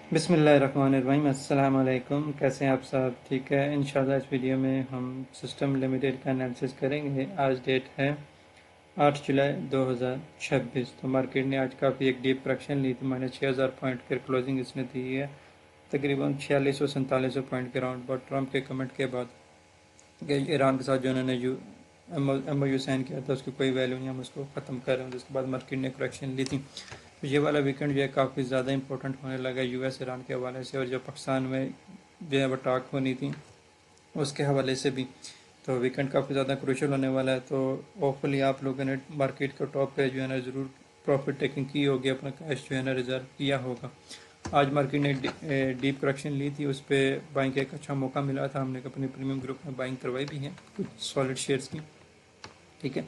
बिस्मिल्लाहिर्रहमानिर्रहीम। अस्सलाम वालेकुम। कैसे हैं आप सब? ठीक है। इंशाल्लाह इस वीडियो में हम सिस्टम लिमिटेड का एनालिसिस करेंगे। आज डेट है 8 जुलाई 2026। तो मार्केट ने आज काफ़ी एक डीप करेक्शन ली थी, -6000 पॉइंट की क्लोजिंग इसने दी है, तकरीबन 4600-4700 पॉइंट के राउंड। बट ट्रम्प के कमेंट के बाद कि ईरान के साथ जो उन्होंने एम ओ यू साइन किया था उसकी कोई वैल्यू नहीं, हम उसको ख़त्म कर रहे हैं। उसके बाद मार्केट ने करेक्शन ली थी। तो ये वाला वीकेंड जो है काफ़ी ज़्यादा इंपॉर्टेंट होने लगा यूएस ईरान के हवाले से, और जो पाकिस्तान में जो है वो टाक होनी थी उसके हवाले से भी। तो वीकेंड काफ़ी ज़्यादा क्रूशल होने वाला है। तो होपफुली आप लोगों ने मार्केट के टॉप पे जो है ना ज़रूर प्रॉफिट टेकिंग की होगी, अपना कैश जो है ना रिजर्व किया होगा। आज मार्केट ने डीप करेक्शन ली थी, उस पर बाइंग का एक अच्छा मौका मिला था। हमने अपने प्रीमियम ग्रुप में बाइंग करवाई भी है कुछ सॉलिड शेयर्स की। ठीक है।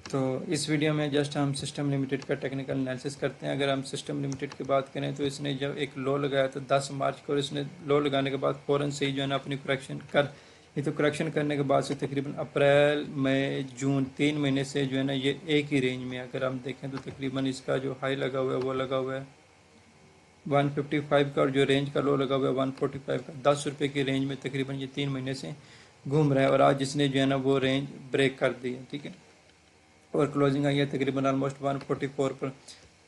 तो इस वीडियो में जस्ट हम सिस्टम लिमिटेड का टेक्निकल एनालिसिस करते हैं। अगर हम सिस्टम लिमिटेड की बात करें तो इसने जब एक लो लगाया तो 10 मार्च को, इसने लो लगाने के बाद फ़ौरन से ही जो है ना अपनी करेक्शन कर ये। तो करेक्शन करने के बाद से तकरीबन अप्रैल मई जून 3 महीने से जो है ना ये एक ही रेंज में, अगर हम देखें तो तकरीबन इसका जो हाई लगा हुआ है वो लगा हुआ है 155 का, और जो रेंज का लो लगा हुआ है 145 का। 10 रुपये की रेंज में तकरीबन ये 3 महीने से घूम रहा है, और आज इसने जो है ना वो रेंज ब्रेक कर दी है। ठीक है। और क्लोजिंग आई है तकरीबन ऑलमोस्ट 144 पर।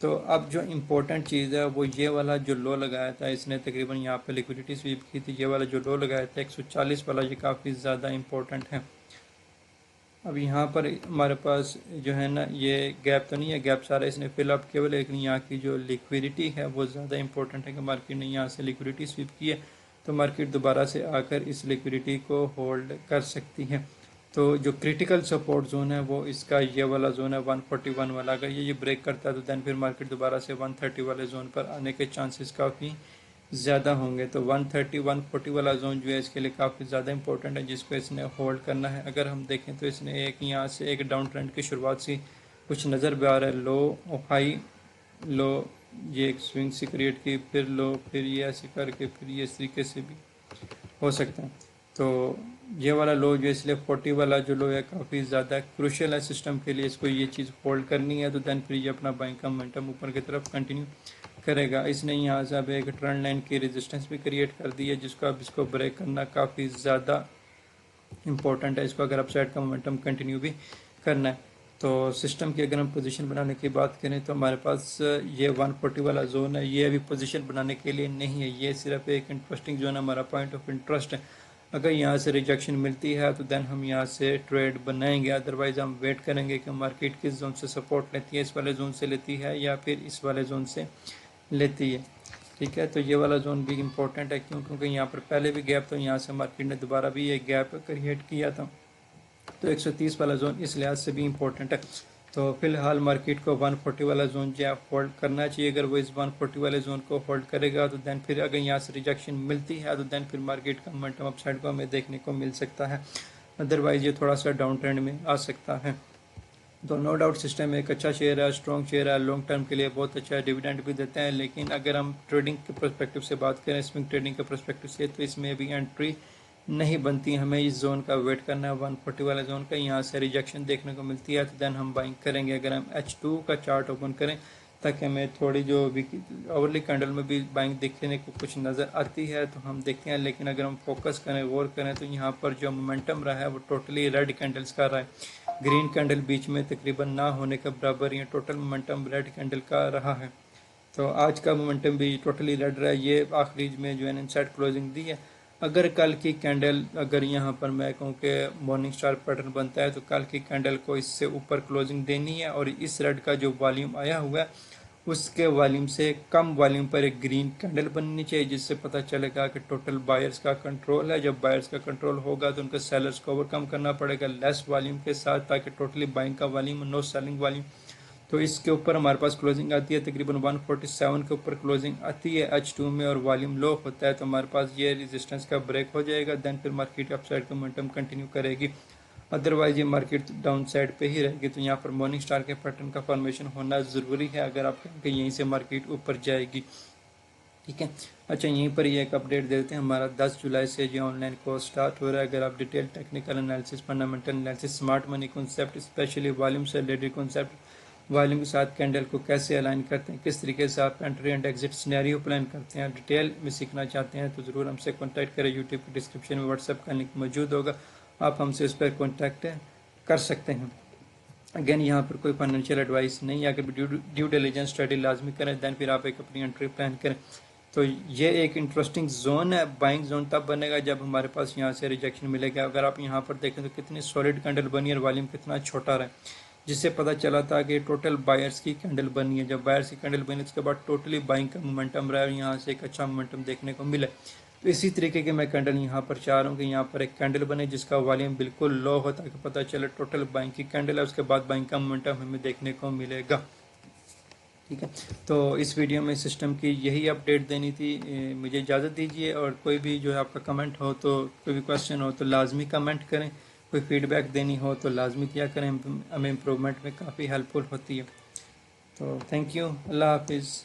तो अब जो इम्पोर्टेंट चीज़ है वो ये वाला जो लो लगाया था इसने, तकरीबन यहाँ पे लिक्विडिटी स्वीप की थी। ये वाला जो लो लगाया था 140 वाला, ये काफ़ी ज़्यादा इम्पोर्टेंट है। अब यहाँ पर हमारे पास जो है ना ये गैप तो नहीं है, गैप सारा इसने फिल अप किया, लेकिन यहाँ की जो लिक्विडिटी है वो ज़्यादा इंपॉर्टेंट है कि मार्केट ने यहाँ से लिक्विडिटी स्वीप की है तो मार्केट दोबारा से आकर इस लिक्विडिटी को होल्ड कर सकती है। तो जो क्रिटिकल सपोर्ट जोन है वो इसका ये वाला जोन है 141 वाला। अगर ये ब्रेक करता है तो दैन फिर मार्केट दोबारा से 130 वाले जोन पर आने के चांसेस काफ़ी ज़्यादा होंगे। तो 130 140 वाला जोन जो है इसके लिए काफ़ी ज़्यादा इंपॉर्टेंट है, जिसको इसने होल्ड करना है। अगर हम देखें तो इसने एक यहाँ से एक डाउन ट्रेंड की शुरुआत सी कुछ नज़र भी आ रहा है, लो हाई लो, ये एक स्विंग सी क्रिएट की, फिर लो, फिर ये ऐसे करके, फिर ये इस तरीके से भी हो सकता है। तो ये वाला लो जो इसलिए 40 वाला जो लो है काफ़ी ज़्यादा क्रूशियल है सिस्टम के लिए, इसको ये चीज़ होल्ड करनी है। तो दैन फिर ये अपना बाइंग का मोमेंटम ऊपर की तरफ कंटिन्यू करेगा। इसने यहाँ से अब एक ट्रेंड लाइन की रेजिस्टेंस भी क्रिएट कर दी है, जिसको अब इसको ब्रेक करना काफ़ी ज़्यादा इंपॉर्टेंट है, इसको अगर अपसाइड का मोमेंटम कंटिन्यू भी करना है। तो सिस्टम की अगर हम पोजीशन बनाने की बात करें तो हमारे पास ये 140 वाला जोन है, ये अभी पोजीशन बनाने के लिए नहीं है, ये सिर्फ एक इंटरेस्टिंग जोन है, हमारा पॉइंट ऑफ इंटरेस्ट है। अगर यहाँ से रिजेक्शन मिलती है तो देन हम यहाँ से ट्रेड बनाएंगे, अदरवाइज़ हम वेट करेंगे कि मार्केट किस जोन से सपोर्ट लेती है, इस वाले जोन से लेती है या फिर इस वाले जोन से लेती है। ठीक है। तो ये वाला जोन भी इम्पोर्टेंट है, क्योंकि यहाँ पर पहले भी गैप, तो यहाँ से मार्केट ने दोबारा भी एक गैप क्रिएट किया था। तो 130 वाला जोन इस लिहाज से भी इम्पोर्टेंट है। तो फिलहाल मार्केट को 140 वाला जोन जो है होल्ड करना चाहिए। अगर वो इस 140 वाले जोन को होल्ड करेगा तो दैन फिर अगर यहाँ से रिजेक्शन मिलती है तो दैन फिर मार्केट का मोमेंटम अपसाइड को हमें देखने को मिल सकता है, अदरवाइज ये थोड़ा सा डाउन ट्रेंड में आ सकता है। तो नो डाउट सिस्टम एक अच्छा शेयर है, स्ट्रॉन्ग शेयर है, लॉन्ग टर्म के लिए बहुत अच्छा है, डिविडेंड भी देते हैं। लेकिन अगर हम ट्रेडिंग के पर्सपेक्टिव से बात करें, स्विंग ट्रेडिंग के पर्सपेक्टिव से, तो इसमें भी एंट्री नहीं बनती। हमें इस जोन का वेट करना है, 140 वाले जोन का। यहाँ से रिजेक्शन देखने को मिलती है तो देन हम बाइंग करेंगे। अगर हम H2 का चार्ट ओपन करें ताकि हमें थोड़ी जो ओवरली कैंडल में भी बाइंग देखने को कुछ नज़र आती है तो हम देखते हैं। लेकिन अगर हम फोकस करें, गौर करें, तो यहाँ पर जो मोमेंटम रहा है वो टोटली रेड कैंडल्स का रहा है। ग्रीन कैंडल बीच में तकरीबन ना होने के बराबर, ये टोटल मोमेंटम रेड कैंडल का रहा है। तो आज का मोमेंटम भी टोटली रेड रहा है। ये आखिरी में जो है इनसाइड क्लोजिंग दी है। अगर कल की कैंडल, अगर यहाँ पर मैं कहूँ कि मॉर्निंग स्टार पैटर्न बनता है तो कल की कैंडल को इससे ऊपर क्लोजिंग देनी है, और इस रेड का जो वॉल्यूम आया हुआ है उसके वॉल्यूम से कम वॉल्यूम पर एक ग्रीन कैंडल बननी चाहिए, जिससे पता चलेगा कि टोटल बायर्स का कंट्रोल है। जब बायर्स का कंट्रोल होगा तो उनको सेलर्स को ओवरकम करना पड़ेगा लेस वॉल्यूम के साथ, ताकि टोटली बाइंग का वॉल्यूम, नो सेलिंग वॉल्यूम। तो इसके ऊपर हमारे पास क्लोजिंग आती है तकरीबन 147 के ऊपर क्लोजिंग आती है H2 में, और वॉल्यूम लो होता है तो हमारे पास ये रेजिस्टेंस का ब्रेक हो जाएगा। देन फिर मार्केट अपसाइड का मोमेंटम कंटिन्यू करेगी, अदरवाइज ये मार्केट डाउन साइड पे ही रहेगी। तो यहाँ पर मॉर्निंग स्टार के पैटर्न का फॉर्मेशन होना ज़रूरी है अगर आप कहें कि यहीं से मार्केट ऊपर जाएगी। ठीक है। अच्छा, यहीं पर ये एक अपडेट देते हैं, हमारा 10 जुलाई से जो ऑनलाइन कोर्स स्टार्ट हो रहा है। अगर आप detail technical analysis, fundamental analysis, smart money concept, specially volume से रिलेटेड कॉन्सेप्ट वॉल्यूम के साथ कैंडल को कैसे अलाइन करते हैं, किस तरीके से आप entry and exit scenario plan करते हैं, डिटेल में सीखना चाहते हैं तो ज़रूर हमसे कॉन्टैक्ट करें। यूट्यूब की डिस्क्रिप्शन में व्हाट्सएप का लिंक मौजूद होगा, आप हमसे उस पर कॉन्टैक्ट कर सकते हैं। अगेन यहाँ पर कोई फाइनेंशियल एडवाइस नहीं है, अगर ड्यू डिलिजेंस स्टडी लाजमी करें दैन फिर आप एक अपनी एंट्री प्लान करें। तो ये एक इंटरेस्टिंग जोन है, बाइंग जोन तब बनेगा जब हमारे पास यहाँ से रिजेक्शन मिलेगा। अगर आप यहाँ पर देखें तो कितनी सॉलिड कैंडल बनी है और वॉल्यूम कितना छोटा रहा है, जिससे पता चला था कि टोटल बायर्स की कैंडल बनी है। जब बायर्स की कैंडल बनी उसके बाद टोटली बाइंग का मोमेंटम रहा है और यहाँ से एक अच्छा मोमेंटम देखने को मिला। तो इसी तरीके के मैं कैंडल यहाँ पर चाह रहा हूँ कि यहाँ पर एक कैंडल बने जिसका वॉल्यूम बिल्कुल लो हो ताकि पता चले टोटल बाइंग की कैंडल है, उसके बाद बाइंग का मोमेंटम हमें देखने को मिलेगा। ठीक है, तो इस वीडियो में सिस्टम की यही अपडेट देनी थी। मुझे इजाज़त दीजिए, और कोई भी जो है आपका कमेंट हो तो, कोई भी क्वेश्चन हो तो लाजमी कमेंट करें, कोई फीडबैक देनी हो तो लाजमी किया करें, हमें इम्प्रूवमेंट में काफ़ी हेल्पफुल होती है। तो थैंक यू, अल्लाह हाफिज़।